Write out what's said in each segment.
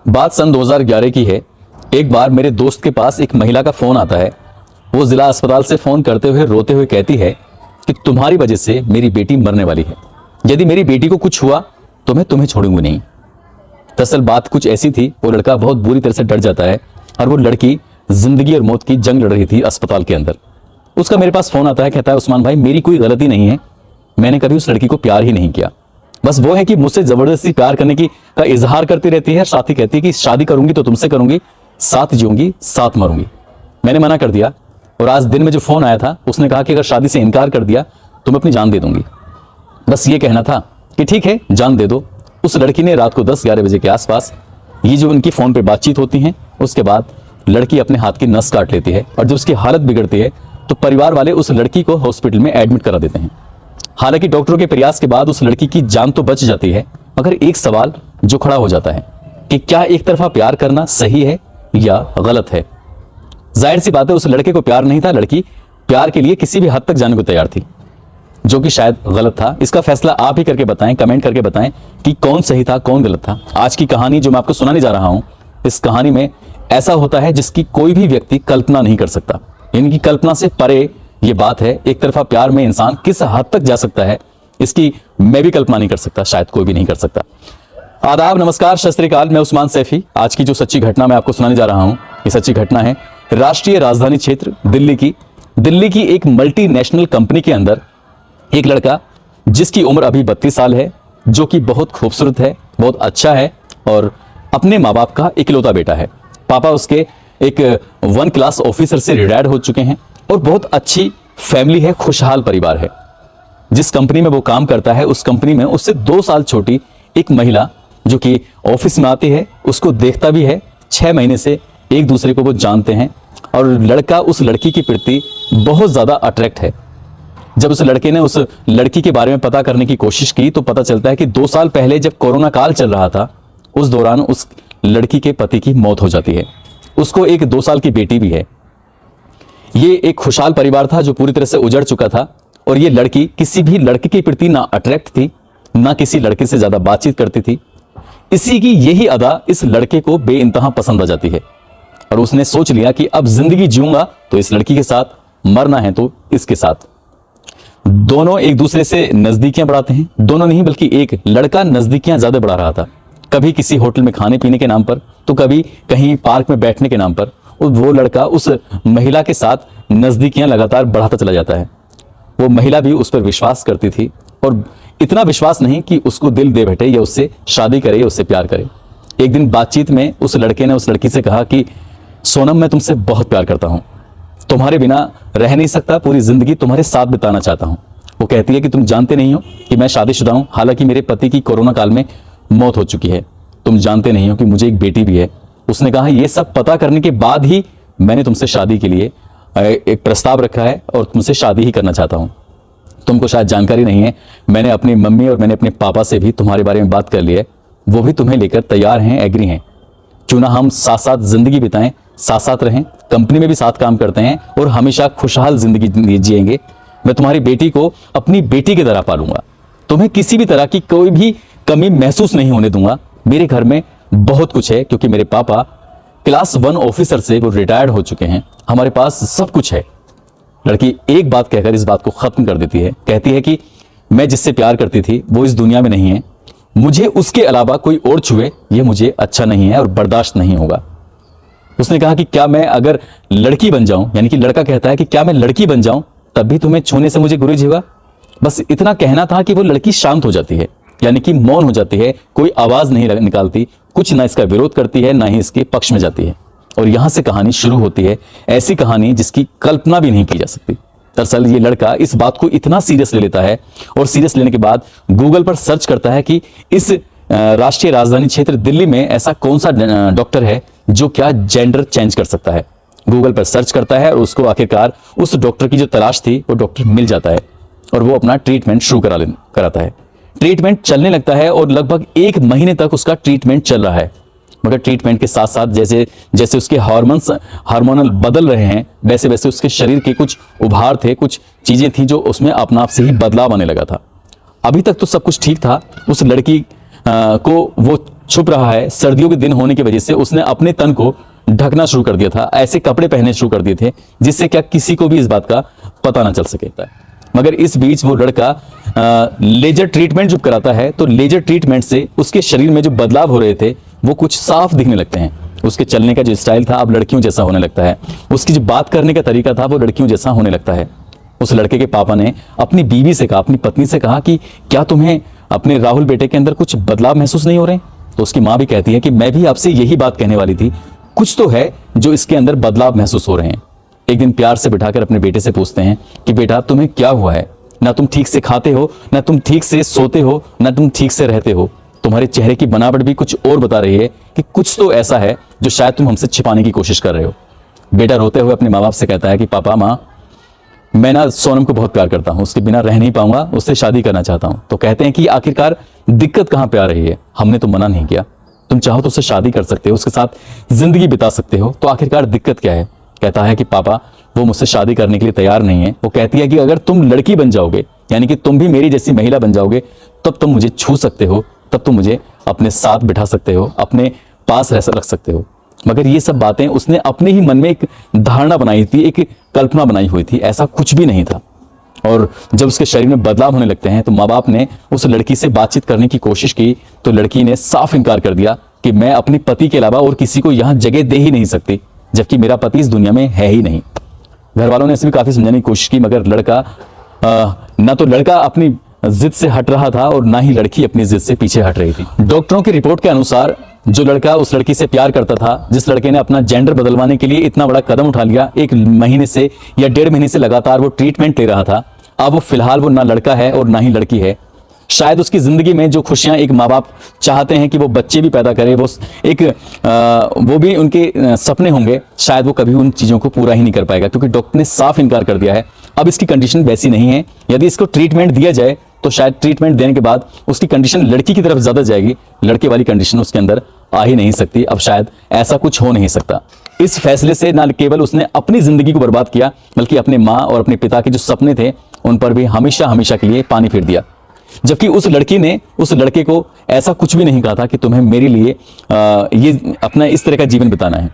बात सन 2011 की है। एक बार मेरे दोस्त के पास एक महिला का फोन आता है। वो जिला अस्पताल से फोन करते हुए रोते हुए कहती है कि तुम्हारी वजह से मेरी बेटी मरने वाली है। यदि मेरी बेटी को कुछ हुआ तो मैं तुम्हें छोड़ूंगी नहीं। दरअसल बात कुछ ऐसी थी, वो लड़का बहुत बुरी तरह से डर जाता है और वो लड़की जिंदगी और मौत की जंग लड़ रही थी अस्पताल के अंदर। उसका मेरे पास फोन आता है, कहता है उस्मान भाई मेरी कोई गलती नहीं है, मैंने कभी उस लड़की को प्यार ही नहीं किया। बस वो है कि मुझसे जबरदस्ती प्यार करने की का इजहार करती रहती है। साथ ही कहती है कि शादी करूंगी तो तुमसे करूंगी, साथ जीऊंगी साथ मरूंगी। मैंने मना कर दिया और आज दिन में जो फोन आया था उसने कहा कि अगर शादी से इनकार कर दिया तो मैं अपनी जान दे दूंगी। बस ये कहना था कि ठीक है जान दे दो। उस लड़की ने रात को 10-11 बजे के आसपास ये जो उनकी फोन पे बातचीत होती है, उसके बाद लड़की अपने हाथ की नस काट लेती है और जब उसकी हालत बिगड़ती है तो परिवार वाले उस लड़की को हॉस्पिटल में एडमिट करा देते हैं। हालांकि डॉक्टरों के प्रयास के बाद उस लड़की की जान तो बच जाती है, मगर एक सवाल जो खड़ा हो जाता है कि क्या एक तरफा प्यार करना सही है या गलत है। जाहिर सी बात है उस लड़के को प्यार नहीं था, लड़की प्यार के लिए किसी भी हद तक जाने को तैयार थी, जो कि शायद गलत था। इसका फैसला आप ही करके बताएं, कमेंट करके बताएं कि कौन सही था कौन गलत था। आज की कहानी जो मैं आपको सुनाने जा रहा हूं, इस कहानी में ऐसा होता है जिसकी कोई भी व्यक्ति कल्पना नहीं कर सकता। इनकी कल्पना से परे ये बात है। एक तरफा प्यार में इंसान किस हद तक जा सकता है, इसकी मैं भी कल्पना नहीं कर सकता, शायद कोई भी नहीं कर सकता। आदाब, नमस्कार, सत श्री अकाल। मैं उस्मान सैफी। आज की जो सच्ची घटना मैं आपको सुनाने जा रहा हूं, ये सच्ची घटना है राष्ट्रीय राजधानी क्षेत्र दिल्ली की एक मल्टीनेशनल कंपनी के अंदर एक लड़का जिसकी उम्र अभी 32 साल है, जो कि बहुत खूबसूरत है, बहुत अच्छा है और अपने माँ बाप का इकलौता बेटा है। पापा उसके एक 1 क्लास ऑफिसर से रिटायर्ड हो चुके हैं और बहुत अच्छी फैमिली है, खुशहाल परिवार है। जिस कंपनी में वो काम करता है उस कंपनी में उससे 2 साल छोटी एक महिला जो कि ऑफिस में आती है, उसको देखता भी है। 6 महीने से एक दूसरे को वो जानते हैं और लड़का उस लड़की के प्रति बहुत ज्यादा अट्रैक्ट है। जब उस लड़के ने उस लड़की के बारे में पता करने की कोशिश की तो पता चलता है कि 2 साल पहले जब कोरोना काल चल रहा था, उस दौरान उस लड़की के पति की मौत हो जाती है। उसको एक 2 साल की बेटी भी है। ये एक खुशहाल परिवार था जो पूरी तरह से उजड़ चुका था और ये लड़की किसी भी लड़के के प्रति ना अट्रैक्ट थी, ना किसी लड़के से ज्यादा बातचीत करती थी। इसी की यही अदा इस लड़के को बेइंतहा पसंद आ जाती है और उसने सोच लिया कि अब जिंदगी जीऊंगा तो इस लड़की के साथ, मरना है तो इसके साथ। दोनों एक दूसरे से नजदीकियां बढ़ाते हैं। दोनों नहीं बल्कि एक लड़का नजदीकियां ज्यादा बढ़ा रहा था। कभी किसी होटल में खाने पीने के नाम पर, तो कभी कहीं पार्क में बैठने के नाम पर वो लड़का उस महिला के साथ नजदीकियां लगातार बढ़ाता चला जाता है। वो महिला भी उस पर विश्वास करती थी और इतना विश्वास नहीं कि उसको दिल दे बैठे या उससे शादी करे या उससे प्यार करे। एक दिन बातचीत में उस लड़के ने उस लड़की से कहा कि सोनम, मैं तुमसे बहुत प्यार करता हूं, तुम्हारे बिना रह नहीं सकता, पूरी जिंदगी तुम्हारे साथ बिताना चाहता हूं। वो कहती है कि तुम जानते नहीं हो कि मैं शादीशुदा हूं, हालांकि मेरे पति की कोरोना काल में मौत हो चुकी है। तुम जानते नहीं हो कि मुझे एक बेटी भी है। उसने कहा ये सब पता करने के बाद ही मैंने तुमसे शादी के लिए एक प्रस्ताव रखा है और तुमसे शादी ही करना चाहता हूं। तुमको शायद जानकारी नहीं है, मैंने अपनी मम्मी और मैंने अपने पापा से भी तुम्हारे बारे में बात कर ली है। वो भी तुम्हें लेकर तैयार हैं, एग्री हैं। क्यों ना हम साथ साथ जिंदगी बिताएं, साथ साथ रहें, कंपनी में भी साथ काम करते हैं और हमेशा खुशहाल जिंदगी जिएंगे। मैं तुम्हारी बेटी को अपनी बेटी की तरह पालूंगा, तुम्हें किसी भी तरह की कोई भी कमी महसूस नहीं होने दूंगा। मेरे घर में बहुत कुछ है क्योंकि मेरे पापा क्लास 1 ऑफिसर से वो रिटायर्ड हो चुके हैं, हमारे पास सब कुछ है। लड़की एक बात कहकर इस बात को खत्म कर देती है। कहती है कि मैं जिससे प्यार करती थी वो इस दुनिया में नहीं है, मुझे उसके अलावा कोई और छुए ये मुझे अच्छा नहीं है और बर्दाश्त नहीं होगा। उसने कहा कि क्या मैं अगर लड़की बन जाऊं, यानी कि लड़का कहता है कि क्या मैं लड़की बन जाऊं तब भी तुम्हें छूने से मुझे गुरेज होगा। बस इतना कहना था कि वो लड़की शांत हो जाती है, यानी कि मौन हो जाती है, कोई आवाज नहीं निकालती, कुछ ना इसका विरोध करती है ना ही इसके पक्ष में जाती है। और यहां से कहानी शुरू होती है, ऐसी कहानी जिसकी कल्पना भी नहीं की जा सकती। दरअसल ये लड़का इस बात को इतना सीरियस ले लेता है और सीरियस लेने के बाद गूगल पर सर्च करता है कि इस राष्ट्रीय राजधानी क्षेत्र दिल्ली में ऐसा कौन सा डॉक्टर है जो क्या जेंडर चेंज कर सकता है। गूगल पर सर्च करता है और उसको आखिरकार उस डॉक्टर की जो तलाश थी वो डॉक्टर मिल जाता है और वो अपना ट्रीटमेंट शुरू कराता है। ट्रीटमेंट चलने लगता है और लगभग 1 महीने तक उसका ट्रीटमेंट चल रहा है। मगर ट्रीटमेंट के साथ साथ जैसे जैसे उसके हार्मोनल बदल रहे हैं, वैसे वैसे उसके शरीर के कुछ उभार थे, कुछ चीजें थी जो उसमें अपने आप से ही बदलाव आने लगा था। अभी तक तो सब कुछ ठीक था। उस लड़की को वो छुप रहा है। सर्दियों के दिन होने की वजह से उसने अपने तन को ढकना शुरू कर दिया था, ऐसे कपड़े पहनने शुरू कर दिए थे जिससे क्या किसी को भी इस बात का पता ना चल सके। मगर इस बीच वो लड़का लेजर ट्रीटमेंट जब कराता है तो लेजर ट्रीटमेंट से उसके शरीर में जो बदलाव हो रहे थे वो कुछ साफ दिखने लगते हैं। उसके चलने का जो स्टाइल था अब लड़कियों जैसा होने लगता है, उसकी जो बात करने का तरीका था वो लड़कियों जैसा होने लगता है। उस लड़के के पापा ने अपनी बीवी से कहा, अपनी पत्नी से कहा कि क्या तुम्हें अपने राहुल बेटे के अंदर कुछ बदलाव महसूस नहीं हो रहे? तो उसकी माँ भी कहती है कि मैं भी आपसे यही बात कहने वाली थी, कुछ तो है जो इसके अंदर बदलाव महसूस हो रहे हैं। एक दिन प्यार से बिठाकर अपने बेटे से पूछते हैं कि बेटा तुम्हें क्या हुआ है? ना तुम ठीक से खाते हो, ना तुम ठीक से सोते हो, ना तुम ठीक से रहते हो। तुम्हारे चेहरे की बनावट भी कुछ और बता रही है कि कुछ तो ऐसा है जो शायद तुम हमसे छिपाने की कोशिश कर रहे हो। बेटा रोते हुए अपने माँ बाप से कहता है कि पापा माँ, मैं ना सोनम को बहुत प्यार करता हूँ, उसके बिना रह नहीं पाऊंगा, उससे शादी करना चाहता हूँ। तो कहते हैं कि आखिरकार दिक्कत कहाँ पे आ रही है? हमने तो मना नहीं किया, तुम चाहो तो उससे शादी कर सकते हो, उसके साथ जिंदगी बिता सकते हो, तो आखिरकार दिक्कत क्या है? कहता है कि पापा वो मुझसे शादी करने के लिए तैयार नहीं है। वो कहती है कि अगर तुम लड़की बन जाओगे, यानी कि तुम भी मेरी जैसी महिला बन जाओगे, तब तुम मुझे छू सकते हो, तब तुम मुझे अपने साथ बिठा सकते हो, अपने पास रख सकते हो। मगर ये सब बातें उसने अपने ही मन में एक धारणा बनाई थी, एक कल्पना बनाई हुई थी, ऐसा कुछ भी नहीं था। और जब उसके शरीर में बदलाव होने लगते हैं तो माँ बाप ने उस लड़की से बातचीत करने की कोशिश की तो लड़की ने साफ इनकार कर दिया कि मैं अपने पति के अलावा और किसी को यहाँ जगह दे ही नहीं सकती, जबकि मेरा पति इस दुनिया में है ही नहीं। घर वालों ने इसे भी काफी समझाने की कोशिश की, मगर ना तो लड़का अपनी जिद से हट रहा था और ना ही लड़की अपनी जिद से पीछे हट रही थी। डॉक्टरों की रिपोर्ट के अनुसार जो लड़का उस लड़की से प्यार करता था, जिस लड़के ने अपना जेंडर बदलवाने के लिए इतना बड़ा कदम उठा लिया, 1 महीने से या 1.5 महीने से लगातार वो ट्रीटमेंट ले रहा था, अब वो फिलहाल वो ना लड़का है और ना ही लड़की है। शायद उसकी जिंदगी में जो खुशियां एक माँ बाप चाहते हैं कि वो बच्चे भी पैदा करे, वो भी उनके सपने होंगे, शायद वो कभी उन चीजों को पूरा ही नहीं कर पाएगा, क्योंकि डॉक्टर ने साफ इनकार कर दिया है। अब इसकी कंडीशन वैसी नहीं है, यदि इसको ट्रीटमेंट दिया जाए तो शायद ट्रीटमेंट देने के बाद उसकी कंडीशन लड़की की तरफ ज्यादा जाएगी, लड़के वाली कंडीशन उसके अंदर आ ही नहीं सकती। अब शायद ऐसा कुछ हो नहीं सकता। इस फैसले से न केवल उसने अपनी जिंदगी को बर्बाद किया, बल्कि अपने माँ और अपने पिता के जो सपने थे उन पर भी हमेशा हमेशा के लिए पानी फेर दिया। जबकि उस लड़की ने उस लड़के को ऐसा कुछ भी नहीं कहा था कि तुम्हें मेरे लिए ये अपना इस तरह का जीवन बिताना है।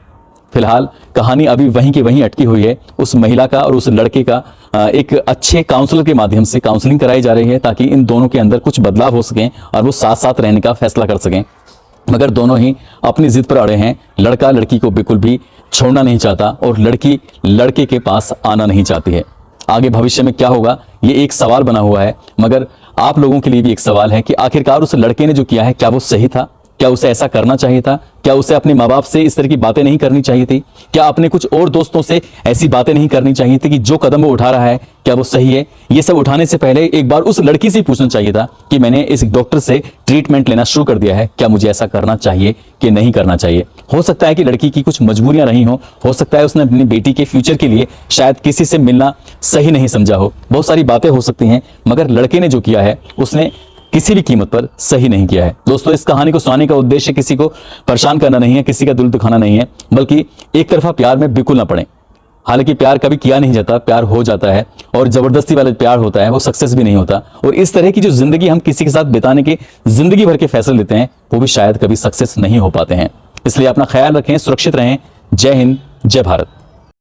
फिलहाल कहानी अभी वहीं की वहीं अटकी हुई है। उस महिला का और उस लड़के का एक अच्छे काउंसलर के माध्यम से काउंसलिंग कराई जा रही है, ताकि इन दोनों के अंदर कुछ बदलाव हो सकें और वो साथ साथ रहने का फैसला कर सकें। मगर दोनों ही अपनी जिद पर अड़े हैं। लड़का लड़की को बिल्कुल भी छोड़ना नहीं चाहता और लड़की लड़के के पास आना नहीं चाहती है। आगे भविष्य में क्या होगा ये एक सवाल बना हुआ है, मगर आप लोगों के लिए भी एक सवाल है कि आखिरकार उस लड़के ने जो किया है क्या वो सही था? क्या उसे ऐसा करना चाहिए था? क्या उसे अपने माँ बाप से इस तरह की बातें नहीं करनी चाहिए थी? क्या अपने कुछ और दोस्तों से ऐसी बातें नहीं करनी चाहिए थी? कि जो कदम वो उठा रहा है क्या वो सही है? ये सब उठाने से पहले एक बार उस लड़की से पूछना चाहिए था कि मैंने इस डॉक्टर से ट्रीटमेंट लेना शुरू कर दिया है, क्या मुझे ऐसा करना चाहिए कि नहीं करना चाहिए? हो सकता है कि लड़की की कुछ मजबूरियां रही हो सकता है उसने अपनी बेटी के फ्यूचर के लिए शायद किसी से मिलना सही नहीं समझा हो, बहुत सारी बातें हो सकती हैं, मगर लड़के ने जो किया है उसने किसी भी कीमत पर सही नहीं किया है। दोस्तों, इस कहानी को सुनाने का उद्देश्य किसी को परेशान करना नहीं है, किसी का दिल दुखाना नहीं है, बल्कि एक तरफा प्यार में बिल्कुल ना पड़े। हालांकि प्यार कभी किया नहीं जाता, प्यार हो जाता है, और जबरदस्ती वाला प्यार होता है वो सक्सेस भी नहीं होता। और इस तरह की जो जिंदगी हम किसी के साथ बिताने के जिंदगी भर के फैसले लेते हैं वो भी शायद कभी सक्सेस नहीं हो पाते हैं। इसलिए अपना ख्याल रखें, सुरक्षित रहें। जय हिंद, जय भारत।